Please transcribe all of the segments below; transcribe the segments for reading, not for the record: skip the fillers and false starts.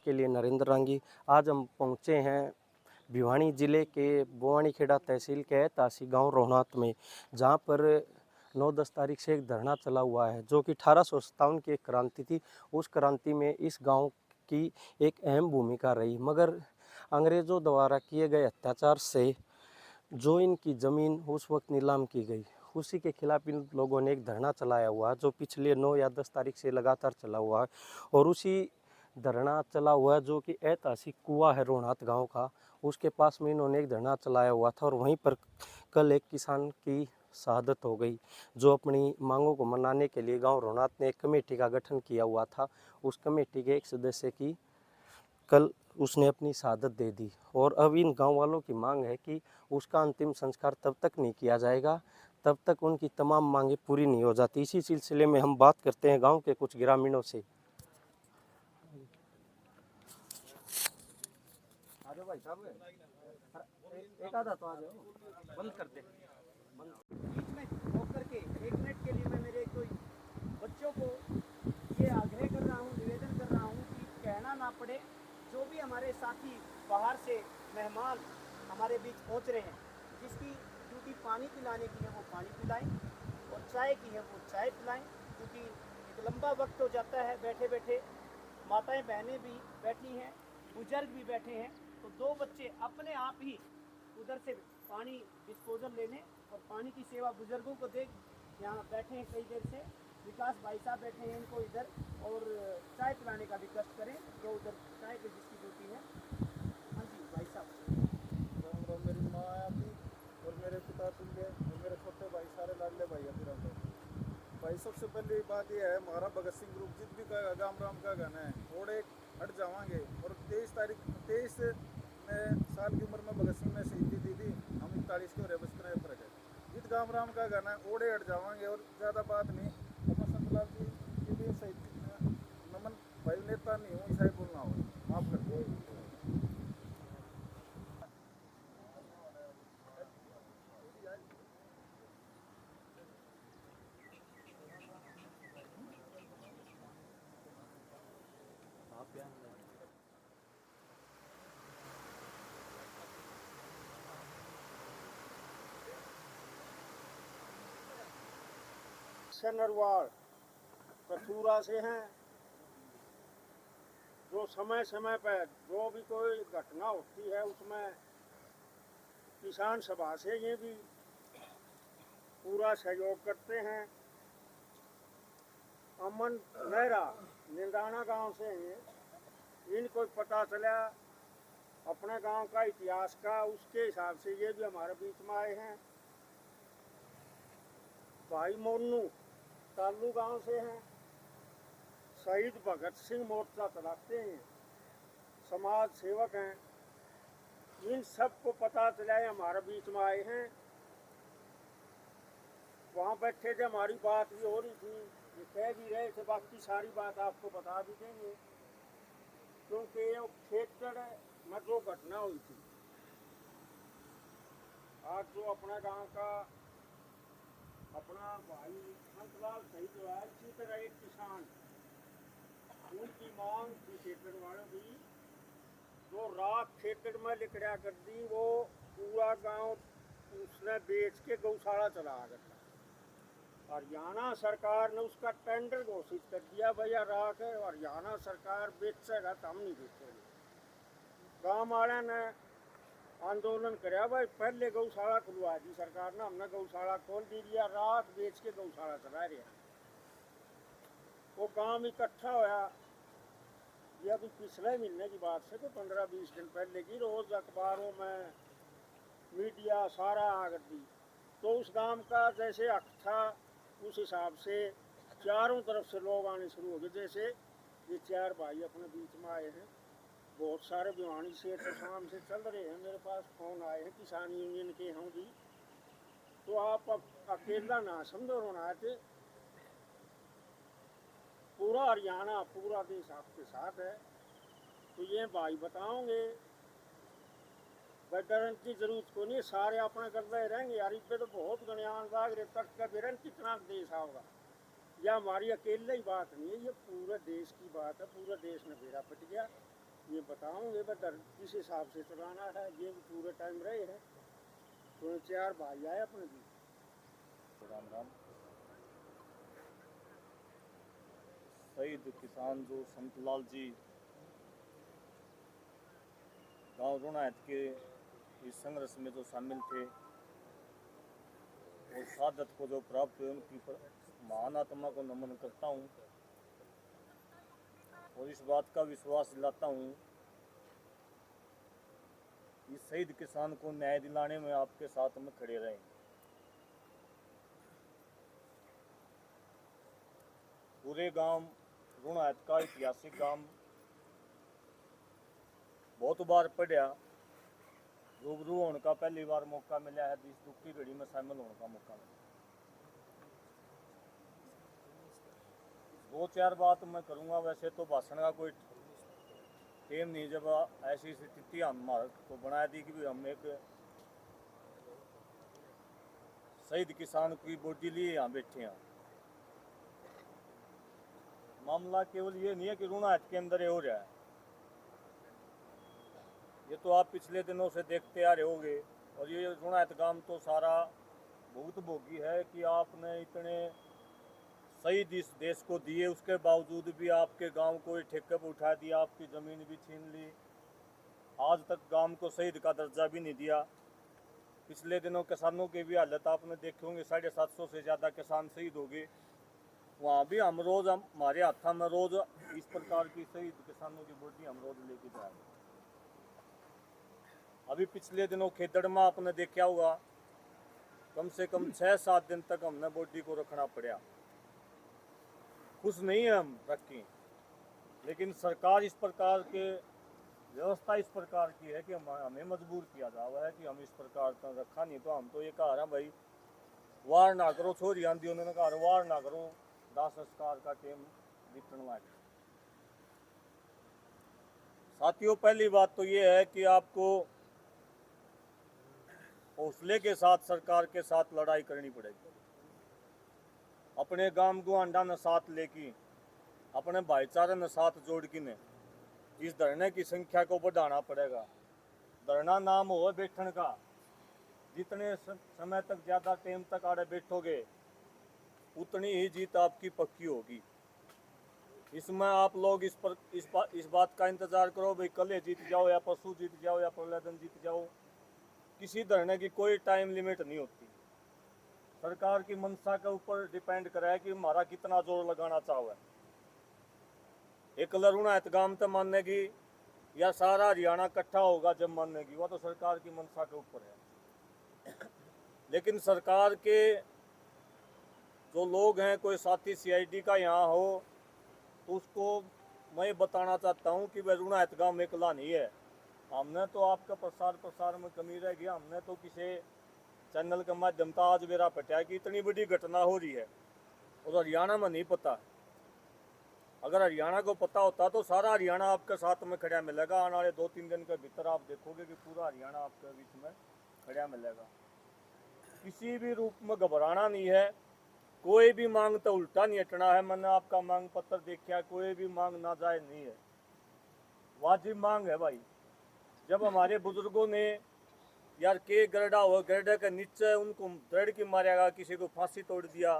बातचीत के लिए नरेंद्र रांगी। आज हम पहुंचे हैं भिवानी जिले के बोआनीखेड़ा तहसील के तासी गांव रोहनात में, जहां पर 9-10 तारीख से एक धरना चला हुआ है जो कि 1857 की एक क्रांति थी। उस क्रांति में इस गांव की एक अहम भूमिका रही, मगर अंग्रेज़ों द्वारा किए गए अत्याचार से जो इनकी ज़मीन उस वक्त नीलाम की गई, उसी के खिलाफ इन लोगों ने एक धरना चलाया हुआ जो पिछले 9 या 10 तारीख से लगातार चला हुआ है। और उसी धरना चला हुआ है जो कि ऐतिहासिक कुआं है रोहनात गांव का, उसके पास में इन्होंने एक धरना चलाया हुआ था। और वहीं पर कल एक किसान की शहादत हो गई जो अपनी मांगों को मनाने के लिए गांव रोहनात ने एक कमेटी का गठन किया हुआ था। उस कमेटी के एक सदस्य की कल उसने अपनी शहादत दे दी। और अब इन गांव वालों की मांग है कि उसका अंतिम संस्कार तब तक नहीं किया जाएगा तब तक उनकी तमाम मांगें पूरी नहीं हो जाती। इसी सिलसिले में हम बात करते हैं गांव के कुछ ग्रामीणों से। आ जाओ भाई साहब, एक आधा तो आ जाओ, बंद कर दे। बीच में होकर के 1 मिनट के लिए मैं मेरे कोई बच्चों को ये आग्रह कर रहा हूँ, निवेदन कर रहा हूँ कि कहना ना पड़े। जो भी हमारे साथी बाहर से मेहमान हमारे बीच पहुँच रहे हैं, जिसकी ड्यूटी पानी पिलाने की है वो पानी पिलाएं और चाय की है वो चाय पिलाएं, क्योंकि एक लंबा वक्त हो जाता है बैठे बैठे। माताएं बहनें भी बैठी हैं, बुजुर्ग भी बैठे हैं, तो 2 बच्चे अपने आप ही उधर से पानी डिस्पोजल लेने और पानी की सेवा बुजुर्गों को दे। यहाँ बैठे हैं कई देर से, विकास भाई साहब बैठे हैं, इनको इधर और चाय पिलाने का भी कष्ट करें जो उधर चाय की जिसकी ड्यूटी है। हाँ जी भाई साहब। राम राम। मेरी माँ आती और मेरे पिता तुल्य और मेरे छोटे भाई सारे लाडले भाई अभी राम राम भाई। सबसे पहली बात यह है, हमारा भगत सिंह ग्रुप जित भी का राम राम का गाना है और एक हट जावांगे। और 23 साल की उम्र में भगत सिंह ने शहीदी दी थी, हम 41 के और 75 फर्क है। जित राम राम का गाना है ओड़े हट जावांगे। और ज़्यादा बात नहीं, अपना संतलाल जी के लिए शहीद नमन भाई नेता नहीं हूँ, ईसाई बोलना हो माफ कर दो। नरवाल कसूरा से हैं, जो समय समय पर जो भी कोई घटना होती है उसमें किसान सभा से ये भी पूरा सहयोग करते हैं। अमन मेहरा निंदाना गांव से हैं, इनको पता चला अपने गांव का इतिहास का, उसके हिसाब से ये भी हमारे बीच में आए हैं। भाई मोनू तालू गांव से हैं, शहीद भगत सिंह मोर्चा चलाते हैं, समाज सेवक हैं। इन सबको पता चला है हमारे बीच में आए हैं। वहाँ बैठे थे, हमारी बात भी हो रही थी, ये कह भी रहे थे, बाकी सारी बात आपको बता भी देंगे। क्योंकि ये खेतड़ में जो घटना हुई थी, आज जो अपना गांव का अपना भाई संतलाल शहीद हुआ है, इसी तरह एक किसान, उनकी मांग थी खेतड़ वालों की, जो राख खेतड़ में लिखड़ा कर दी, वो पूरा गांव उसने बेच के गौशाला चला करता। हरियाणा सरकार ने उसका टेंडर घोषित कर दिया, भैया राख है हरियाणा सरकार बेचेगा तो हम नहीं बेचेंगे। गांव वाले ने आंदोलन कराया, भाई पहले गौशाला खुलवा दी सरकार ने, हमने गौशाला खोल दी दिया, रात बेच के गौशाला चला रहे। वो गांव इकट्ठा होया, ये अभी पिछले महीने की बात से, तो 15-20 दिन पहले की, रोज अखबारों में मीडिया सारा आ गई। तो उस गांव का जैसे हक था, उस हिसाब से चारों तरफ से लोग आने शुरू हो गए। जैसे ये 4 भाई अपने बीच में आए हैं, बहुत सारे भिवानी से तो शाम से चल रहे हैं, मेरे पास फोन आए हैं किसान यूनियन के हैं जी, तो आप अकेला ना समझो, रोना थे पूरा हरियाणा पूरा देश आपके साथ है। तो ये भाई बताओगे, डरन की जरूरत को नहीं, सारे अपने कर रहे रहेंगे यार। इस पे तो बहुत गणियान बाग रे तक का बिरन कितना देश आओगा, या हमारी अकेले ही बात नहीं है, ये पूरे देश की बात है। पूरे देश में बेड़ा पिट गया, ये बताओगे बता किस हिसाब से चलाना है, ये भी पूरे टाइम रहे हैं तो 4 भाई आए अपने भी। राम राम। शहीद किसान जो संतलाल जी गांव रुणायत के इस संघर्ष में जो शामिल थे और शहादत को जो प्राप्त हुए, उनकी महान आत्मा को नमन करता हूँ और इस बात का विश्वास दिलाता हूँ इस शहीद किसान को न्याय दिलाने में आपके साथ में खड़े रहें। पूरे गांव रुणायत का ऐतिहासिक गांव बहुत बार पढ़िया, रूबरू होने का पहली बार मौका मिला है, इस दुख की घड़ी में शामिल होने का मौका मिला। 2-4 बात मैं करूँगा, वैसे तो भाषण का कोई टेम नहीं, जब ऐसी स्थिति हमारे को बना दी कि हम एक शहीद किसान की बॉडी लिए यहाँ बैठे हैं। मामला केवल ये नहीं है कि रुणायत के अंदर ये हो रहा है, ये तो आप पिछले दिनों से देखते आ रहे होंगे। और ये रुणायत गांव तो सारा बहुत भोगी है कि आपने इतने शहीद इस देश को दिए, उसके बावजूद भी आपके गांव को ठेके पर उठा दिया, आपकी ज़मीन भी छीन ली, आज तक गांव को शहीद का दर्जा भी नहीं दिया। पिछले दिनों किसानों की भी हालत आपने देखे होंगे, 750 से ज़्यादा किसान शहीद हो गए। वहाँ भी हम रोज़ हमारे हाथा में रोज़ इस प्रकार की शहीद किसानों की बॉडी हम रोज़ लेके जाएंगे। अभी पिछले दिनों खेतड़ में आपने देखा होगा, कम से कम 6-7 दिन तक हमने बॉडी को रखना पड़ा। खुश नहीं है हम रखें, लेकिन सरकार इस प्रकार के व्यवस्था इस प्रकार की है कि हमें मजबूर किया जा रहा है कि हम इस प्रकार का रखा, नहीं तो हम तो ये कह रहे हैं भाई वार ना करो, छोरी आंधी उन्होंने कहा वार ना करो, दाह संस्कार का टेम बीतने लगे। साथियों, पहली बात तो ये है कि आपको हौसले के साथ सरकार के साथ लड़ाई करनी पड़ेगी। अपने गांव को अंडा न साथ लेके, अपने भाईचारे न साथ जोड़ के ने इस धरने की संख्या को बढ़ाना पड़ेगा। धरना नाम हो बैठन का, जितने समय तक ज़्यादा टाइम तक आड़े बैठोगे उतनी ही जीत आपकी पक्की होगी। इसमें आप लोग इस बात का इंतज़ार करो भाई कल जीत जाओ या परसों जीत जाओ या अगले दिन जीत जाओ, किसी धरने की कोई टाइम लिमिट नहीं होती। सरकार की मंशा के ऊपर डिपेंड करा है कि हमारा कितना जोर लगाना चाहो। एक रुणायत गांव तो मानेगी या सारा हरियाणा इकट्ठा होगा जब मानेगी, वह तो सरकार की मंशा के ऊपर है। लेकिन सरकार के जो लोग हैं, कोई साथी CID का यहाँ हो तो उसको मैं बताना चाहता हूँ कि वह रुणायत गांव में अकेला नहीं है। हमने तो आपका प्रसार में कमी रह गया, हमने तो किसी चैनल के माध्यम से आज मेरा पटा कि इतनी बड़ी घटना हो रही है और हरियाणा में नहीं पता। अगर हरियाणा को पता होता तो सारा हरियाणा आपके साथ में खड़ा मिलेगा। आने वाले 2-3 दिन के भीतर आप देखोगे कि पूरा हरियाणा आपके बीच में खड़ा मिलेगा। किसी भी रूप में घबराना नहीं है, कोई भी मांग तो उल्टा नहीं हटना है। मैंने आपका मांग पत्र देखा, कोई भी मांग नाजायज नहीं है, वाजिब मांग है भाई। जब हमारे बुजुर्गों ने यार के गरडा हो, गरडे के नीचे उनको दृढ़ की मारेगा, किसी को फांसी तोड़ दिया,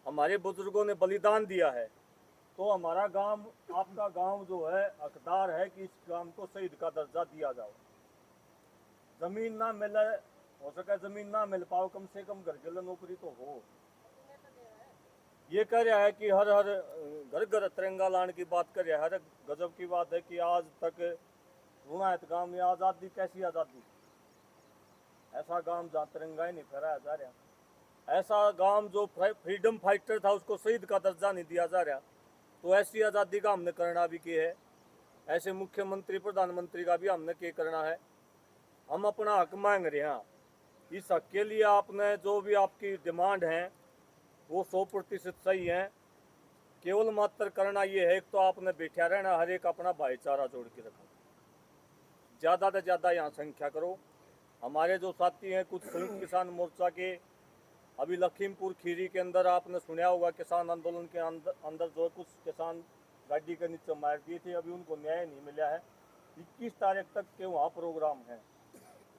हमारे बुजुर्गों ने बलिदान दिया है, तो हमारा गांव, आपका गांव जो है हकदार है कि इस गांव को शहीद का दर्जा दिया जाओ। जमीन ना मिले, हो सके जमीन ना मिल पाओ, कम से कम घर के लिए नौकरी तो हो। ये कह रहा है कि हर घर घर तिरंगा लाने की बात कर रहा है। गजब की बात है कि आज तक रुणायत गांव में आज़ादी, कैसी आज़ादी? ऐसा गांव जहाँ तिरंगा ही नहीं फहराया जा रहा, ऐसा गांव जो फ्रीडम फाइटर था उसको शहीद का दर्जा नहीं दिया जा रहा, तो ऐसी आज़ादी का हमने करना भी क्या है? ऐसे मुख्यमंत्री प्रधानमंत्री का भी हमने क्या करना है? हम अपना हक मांग रहे हैं। इस हक के लिए आपने जो भी आपकी डिमांड है वो 100% सही है। केवल मात्र करना ये है, एक तो आपने बैठा रहना, हर एक अपना भाईचारा जोड़ के रखो, ज़्यादा से ज़्यादा यहाँ संख्या करो। हमारे जो साथी हैं कुछ संयुक्त किसान मोर्चा के, अभी लखीमपुर खीरी के अंदर आपने सुना होगा, किसान आंदोलन के अंदर जो कुछ किसान गाड़ी के नीचे मार दिए थे, अभी उनको न्याय नहीं मिला है। 21 तारीख तक के वहाँ प्रोग्राम है।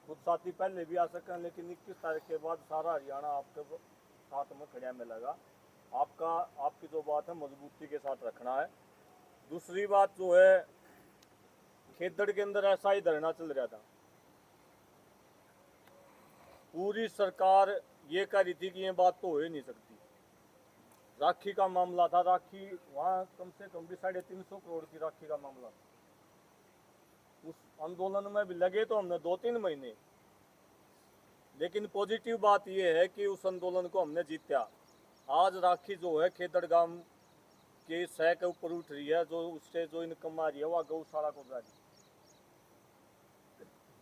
कुछ साथी पहले भी आ सकें, लेकिन 21 तारीख के बाद सारा हरियाणा आपके साथ में खड़िया में लगा। आपकी जो बात है मजबूती के साथ रखना है। दूसरी बात जो है, खेतड़ के अंदर ऐसा ही धरना चल रहा था। पूरी सरकार ये कह रही थी कि ये बात तो हो ही नहीं सकती। राखी का मामला था, राखी वहाँ कम से कम भी 350 करोड़ की राखी का मामला था। उस आंदोलन में भी लगे तो हमने 2-3 महीने, लेकिन पॉजिटिव बात यह है कि उस आंदोलन को हमने जीता। आज राखी जो है खेतड़ गांव के 100 के ऊपर उठ रही है, जो उससे जो इनकम आ रही है वह गौशाला को जा रही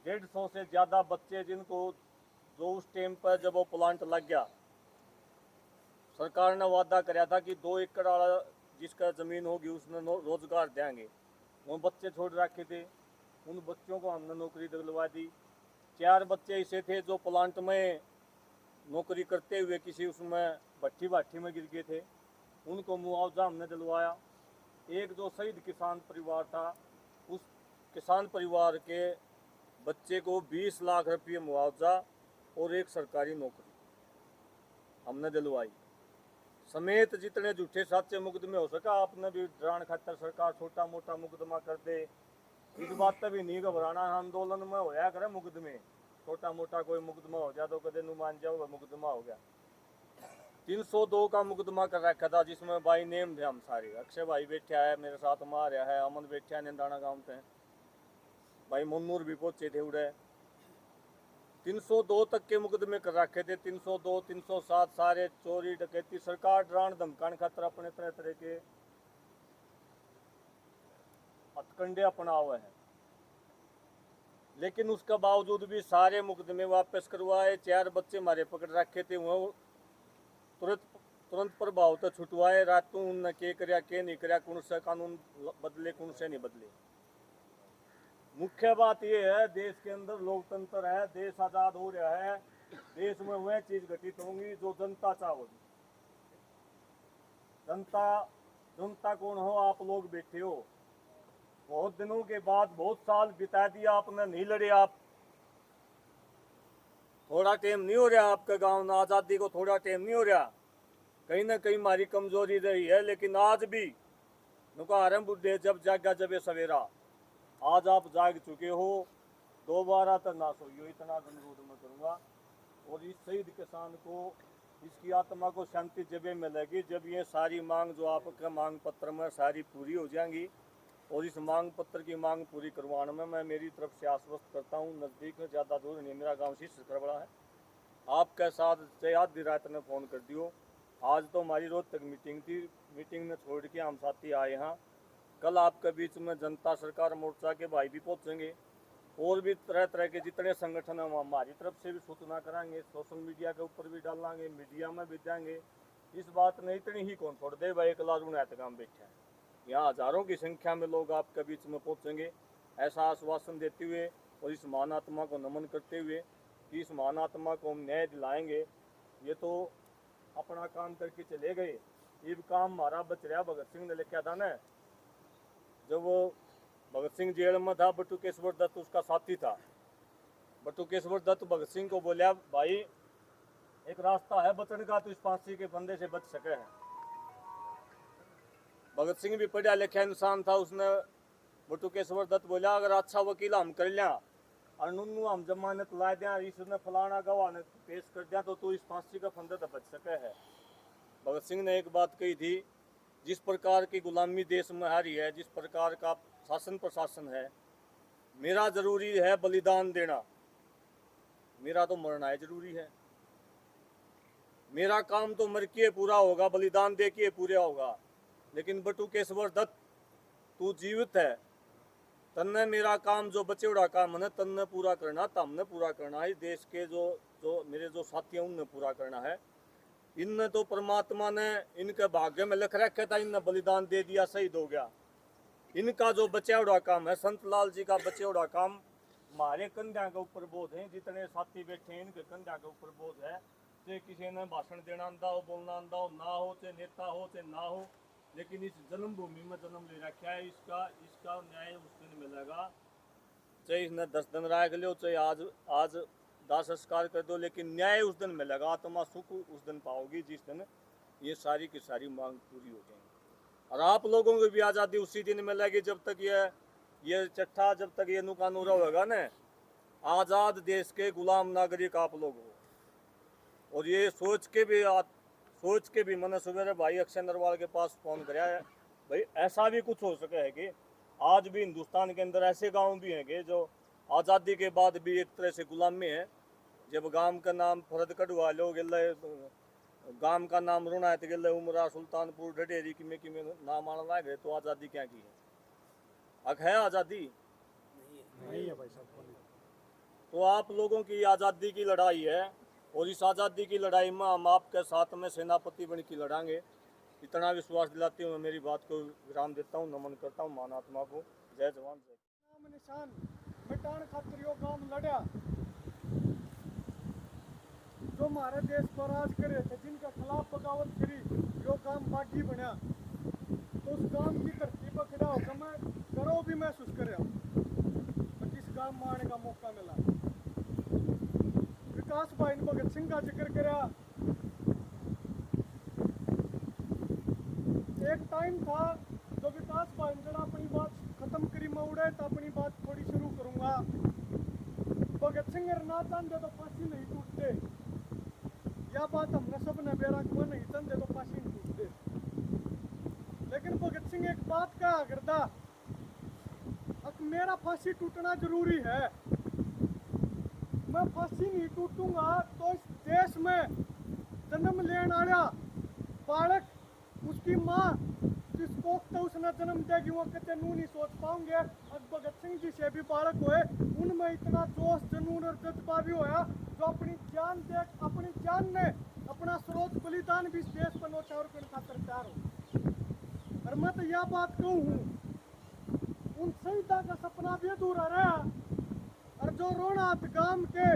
है। 150 से ज़्यादा बच्चे जिनको जो उस टाइम पर जब वो प्लांट लग गया, सरकार ने वादा कराया था कि 2 एकड़ वाला जिसका ज़मीन होगी उसमें रोजगार देंगे। वो बच्चे छोड़ रखे थे, उन बच्चों को हमने नौकरी दिलवा दी। 4 बच्चे ऐसे थे जो प्लांट में नौकरी करते हुए किसी उसमें भट्टी में गिर गए थे, उनको मुआवजा हमने दिलवाया। एक जो शहीद किसान परिवार था, उस किसान परिवार के बच्चे को 20 लाख रुपये मुआवजा और एक सरकारी नौकरी हमने दिलवाई। समेत जितने झूठे साचे मुकदमे हो सका आपने भी डरान खातर सरकार छोटा मोटा मुकदमा कर दे, इस बात पर भी नहीं घबराना। आंदोलन में होया करे मुकदमे, छोटा मोटा कोई मुकदमा हो जाए तो कदे नु मान जाओ मुकदमा हो गया। 302 का मुकदमा कर रखा था, जिसमें भाई नेम थे हम सारे। अक्षय भाई बैठा है मेरे साथ, मार है अमन बैठा है निंदाना गाँव से, भाई मुन्नूर भी पहुंचे थे उड़े। 302 तक के मुकदमे कर रखे थे। 302, 307 सारे चोरी डकैती। सरकार डरान धमकाने खातर अपने तरह तरह के हथकंडे अपना हुए हैं, लेकिन उसका बावजूद भी सारे मुकदमे वापस करवाए। 4 बच्चे हमारे पकड़ रखे थे, वो तुरंत प्रभाव तो छुटवाए। रातों उनने के कराया के नहीं कराया, कौन सा कानून बदले कौन से नहीं बदले। मुख्य बात यह है, देश के अंदर लोकतंत्र है, देश आजाद हो रहा है, देश में वह चीज घटित होंगी जो जनता चाहोगी। जनता कौन हो? आप लोग बैठे हो। बहुत दिनों के बाद, बहुत साल बिता दिया आपने, नहीं लड़े आप। थोड़ा टाइम नहीं हो रहा आपके गांव में आज़ादी को, थोड़ा टाइम नहीं हो रहा। कहीं ना कहीं हमारी कमजोरी रही है, लेकिन आज भी नुकार बुढ़े जब जागा जब सवेरा। आज आप जाग चुके हो, दोबारा तो ना सोइयो, इतना अनुरोध मैं करूँगा। और इस शहीद किसान को, इसकी आत्मा को शांति जब मिलेगी जब ये सारी मांग जो आपके मांग पत्र में सारी पूरी हो जाएंगी। और इस मांग पत्र की मांग पूरी करवाने में मैं मेरी तरफ से आश्वस्त करता हूँ। नज़दीक है, ज़्यादा दूर नहीं, मेरा गांव शीश खरबड़ा है। आपके साथ से आधी रात ने फ़ोन कर दियो। आज तो हमारी रोज तक मीटिंग थी, मीटिंग में छोड़ के हम साथी आए यहाँ। कल आपके बीच में जनता सरकार मोर्चा के भाई भी पहुँचेंगे, और भी तरह तरह के जितने संगठन हैं हमारी तरफ से भी सूचना कराएंगे, सोशल मीडिया के ऊपर भी डालेंगे, मीडिया में भी देंगे। इस बात ने इतनी ही कौन छोड़ दे भाई एक लाजून एहतकाम बैठा है। यहाँ हजारों की संख्या में लोग आपके बीच में पहुँचेंगे, ऐसा आश्वासन देते हुए और इस महान आत्मा को नमन करते हुए कि इस महान आत्मा को हम न्याय दिलाएंगे। ये तो अपना काम करके चले गए, ये काम हमारा बच रहा। भगत सिंह ने लिखा था ना, जब वो भगत सिंह जेल में था, बटुकेश्वर दत्त उसका साथी था। बटुकेश्वर दत्त भगत सिंह को बोला, भाई एक रास्ता है बचने का, तो इस फांसी के फंदे से बच सके हैं। भगत सिंह भी पढ़ा लिखा इंसान था, उसने बटुकेश्वर दत्त बोला, अगर अच्छा वकील हम कर लिया और नुन्नू हम जमानत ला दिया, इसने फलाना गवाह ने पेश कर दिया, तो तू इस फांसी का फंदे से बच सके है। भगत सिंह ने एक बात कही थी, जिस प्रकार की गुलामी देश में आ रही है, जिस प्रकार का शासन प्रशासन है, मेरा जरूरी है बलिदान देना, मेरा तो मरना है जरूरी है। मेरा काम तो मर के पूरा होगा, बलिदान दे के पूरा होगा। लेकिन बटुकेश्वर दत्त, तू जीवित है, तन्ने मेरा काम जो बचे उड़ा काम है तन्ने पूरा करना, तमने पूरा करना है। देश के जो मेरे जो साथी हैं उनने पूरा करना है। इनने तो परमात्मा ने इनके भाग्य में लिख रखा था, इनने बलिदान दे दिया, शहीद हो गया। इनका जो बचा उड़ा काम है, संत लाल जी का बचा उड़ा काम हमारे कंधा के ऊपर बोझ है। जितने साथी बैठे हैं इनके कंधा के ऊपर बोझ है। चाहे किसी ने भाषण देना आंदा हो, बोलना आंदा हो ना हो, चाहे नेता हो चाहे ना हो, लेकिन इस जन्मभूमि में जन्म ले रखा है, इसका न्याय उस दिन मिलेगा चाहे इसने 10 दिन रह लो, चाहे आज दाह संस्कार कर दो, लेकिन न्याय उस दिन मिलेगा, आत्मा सुख उस दिन पाओगी जिस दिन ये सारी की सारी मांग पूरी हो जाएंगी। और आप लोगों को भी आज़ादी उसी दिन मिलेगी जब तक ये चट्ठा, जब तक ये नुकानूरा होगा ना, आज़ाद देश के गुलाम नागरिक आप लोग हो। और ये सोच के भी मैंने सवेरे भाई अक्षय नरवाल के पास फ़ोन कराया है, भाई ऐसा भी कुछ हो सके है कि आज भी हिंदुस्तान के अंदर ऐसे गांव भी हैं कि जो आज़ादी के बाद भी एक तरह से गुलामी है। जब गांव का नाम फरद कड़वा लो गए, गांव का नाम रोना तो गए उमरा सुल्तानपुर ढडेरी किमें नाम आना गए, तो आज़ादी क्या की है? हक है आज़ादी? नहीं है भाई साहब। तो आप लोगों की आज़ादी की लड़ाई है, और इस आज़ादी की लड़ाई में हम आपके साथ में सेनापति बन के लड़ांगे। इतना विश्वास दिलाते हुए मेरी बात को विराम देता हूँ, नमन करता हूँ महात्मा को। जय जवान जय। नाम निशान मिटान खातिर यो काम लड़ा, जो हमारे देश पर राज करे थे, जिनके खिलाफ बगावत करी, यो काम बागी बना। तो उस काम की धरती पर खड़ा होकर मैं गर्व भी महसूस कर रहा हूँ। किस गांव में आने का मौका मिला। विकास भाई ने भगत सिंह का जिक्र करा। एक टाइम था जो विकास भाई ने जरा अपनी बात खत्म करी, मैं उड़े तो अपनी बात थोड़ी शुरू करूंगा। भगत सिंह ना चाहते तो फांसी नहीं टूटते, यह बात हमने सब ने बेरा को नहीं चाहते तो फांसी नहीं टूटते। लेकिन भगत सिंह एक बात कहा करता, अब मेरा फांसी टूटना जरूरी है। मैं फांसी नहीं टूटूंगा तो इस देश में जन्म लेने वाला बालक, उसकी माँ जिसको तो उसने जन्म देगी, वो कहते नू नहीं सोच पाओगे। अब भगत सिंह जी से भी बालक हुए, उनमें इतना जोश जुनून और जज्बा भी होया, जो अपनी जान ने अपना स्रोत बलिदान भी इस देश पर नौछावर करने खातिर तैयार हो। और मैं तो यह बात कहूँ हूँ, उन शहीदा का सपना भी अधूरा रहा। और जो रोनात गांव के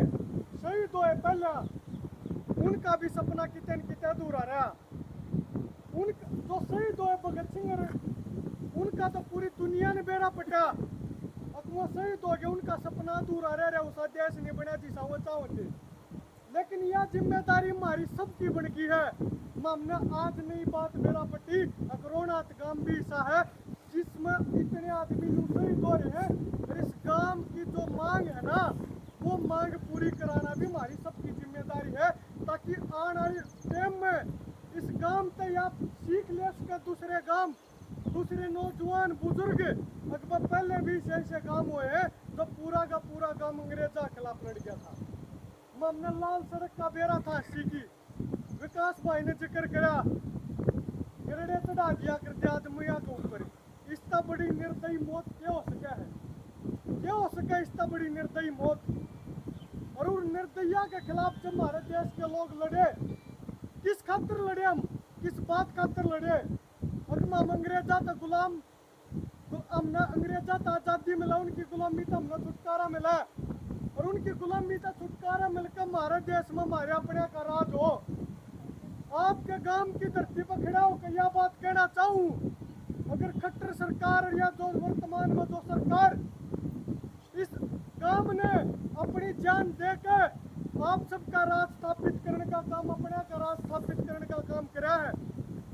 शहीद हुए पहला, उनका भी सपना कितने अधूरा रहा। उनका जो शहीद हुए भगत सिंह, उनका तो पूरी दुनिया ने बेड़ा पटा। अब वो शहीद हो गए, उनका सपना अधूरा रह रहा, उस देश नहीं बना जिसा वो चाहते। लेकिन यह जिम्मेदारी हमारी सबकी बन गई है। हमने आज नई बात बेड़ा पटी, अकरोनाथ गांव भी ऐसा है जिसमें इतने आदमी शहीद हो रहे हैं। और इस गांव की जो मांग है ना, वो मांग पूरी कराना भी हमारी सबकी जिम्मेदारी है, ताकि आने वाले टाइम में इस गांव से आप सीख ले सके दूसरे गांव, दूसरे नौजवान बुजुर्ग। अकबर पहले भी ऐसे काम हुए हैं तो पूरा का पूरा गांव अंग्रेजा के खिलाफ लड़ गया था। हमने लाल सड़क का बेरा था सीखी, विकास भाई ने जिक्र करा, गिरडे चढ़ा दिया करते आदमिया के ऊपर। इसका बड़ी निर्दयी मौत क्या हो सका है? क्या हो सका इसका बड़ी निर्दयी मौत? और उन निर्दया के खिलाफ जब हमारे देश के लोग लड़े, किस खातिर लड़े हम, किस बात खातिर लड़े? हम अंग्रेजा तो गुलाम, तो हमने अंग्रेजा तो आज़ादी मिला, उनकी गुलामी तो हमने छुटकारा मिला। और उनकी गुलामी का छुटकारा मिलकर हमारे देश में हमारे अपने का राज हो। आपके गांव की धरती पर खड़ा होकर यह बात कहना चाहूँ, अगर खट्टर सरकार या जो वर्तमान में जो सरकार इस गांव ने अपनी जान देकर आप सबका राज स्थापित करने का काम, अपने का राज स्थापित करने का काम करा है,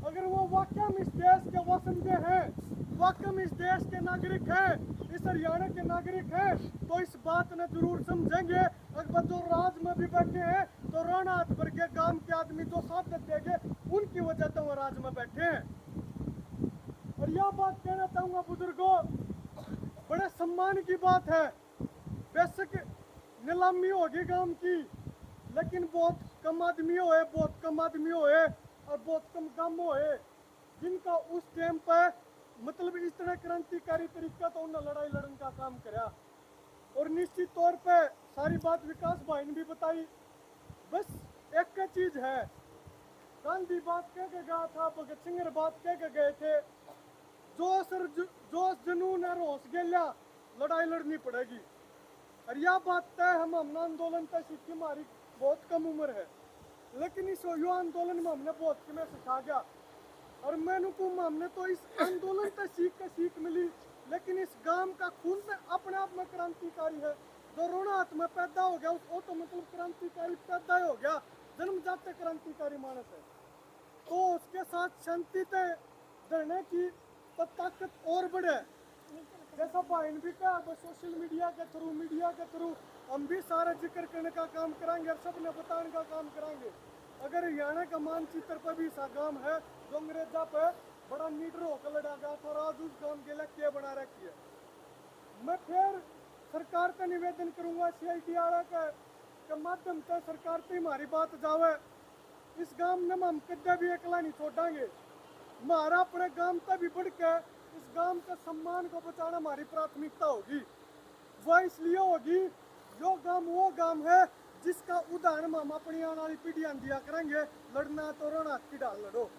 अगर वो वाकई में इस देश के वसंदे हैं, वाकई में इस देश के नागरिक हैं, इस हरियाणा के नागरिक हैं, तो इस बात ने जरूर समझेंगे। अकबर जो राज में भी बैठे हैं तो राणा अकबर के गांव के आदमी जो साथ देंगे, उनकी वजह से वो राज में बैठे हैं। और यह बात कहना चाहूँगा बुजुर्गों, बड़े सम्मान की बात है। बेशक नीलामी होगी गांव की, लेकिन बहुत कम आदमी हुए, बहुत कम आदमी हुए और बहुत कम काम हुए जिनका उस टाइम पर मतलब इस तरह क्रांतिकारी तरीका तो उन्होंने लड़ाई लड़ने का काम करा। और निश्चित तौर पे सारी बात विकास भाई ने भी बताई। बस एक चीज है, गांधी बात कह के गया था, भगत सिंह बात कह के गए थे, जोश जुनून और होश गेल्या लड़ाई लड़नी पड़ेगी। और यह बात तय हम आंदोलन तय सीखी, हमारी बहुत कम उम्र है, लेकिन इस युवा आंदोलन में हमने बहुत कम सिखा गया। और मैंने को हमने तो इस आंदोलन तय सीख मिली लेकिन इस गांव का खून में अपने आप में क्रांतिकारी है। जो रोहनात में पैदा हो गया वो तो मतलब क्रांतिकारी पैदा ही हो गया, जन्मजात क्रांतिकारी मानस है। तो उसके साथ शांति से रहने की तो ताकत और बढ़े। जैसा भाई ने भी कहा, बस सोशल मीडिया के थ्रू हम भी सारा जिक्र करने का काम करेंगे और सबने बताने का काम करेंगे। अगर हरियाणा का मानचित्र पर भी ऐसा गांव है जो अंग्रेजा पे बड़ा नीडर होकर लड़ा गया था और आज उस गांव के लिए क्या बना रखी है। मैं फिर सरकार का निवेदन करूंगा, CID के माध्यम से सरकार से हमारी बात जावे। इस गांव में हम कदे भी अकेला नहीं छोड़ेंगे। हमारा अपने गांव से भी बढ़ के इस गांव के सम्मान को बचाना हमारी प्राथमिकता होगी। वह इसलिए होगी जो गांव वो गांव है जिसका उदाहरण हम अपनी आने वाली पीढ़ियां दिया करेंगे। लड़ना तो रोना की डाल लड़ो।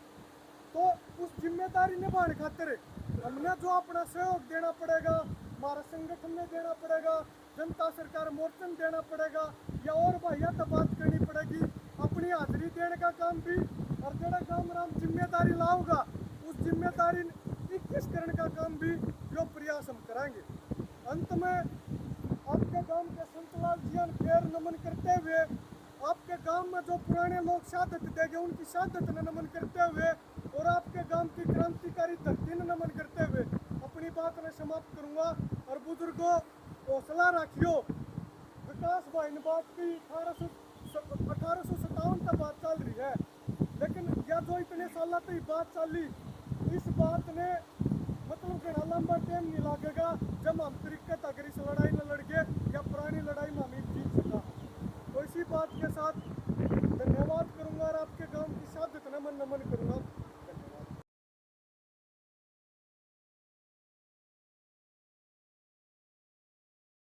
तो उस जिम्मेदारी निभाने खातिर हमने जो अपना सहयोग देना पड़ेगा, हमारा संगठन में देना पड़ेगा, जनता सरकार मोर्चा में देना पड़ेगा, या और भैया तो बात करनी पड़ेगी। अपनी हाजिरी देने का काम भी और जड़ा काम राम जिम्मेदारी लाऊगा उस जिम्मेदारी 21 करने का काम भी जो प्रयास हम करेंगे। अंत में आपके गांव के संतलाल जी फिर नमन करते हुए, आपके गांव में जो पुराने लोग शहादत देंगे उनकी शहादत ने नमन करते हुए और आपके गांव की क्रांतिकारी धरती ने नमन करते हुए अपनी बात में समाप्त करूंगा। और बुजुर्गों, हौसला रखियो। विकास भाई ने बात की 1857 तक बात चल रही है, लेकिन यह जो इतने साल तक बात चली, इस बात ने मतलब कि लंबा टाइम नहीं लगेगा जब हम तरीके तक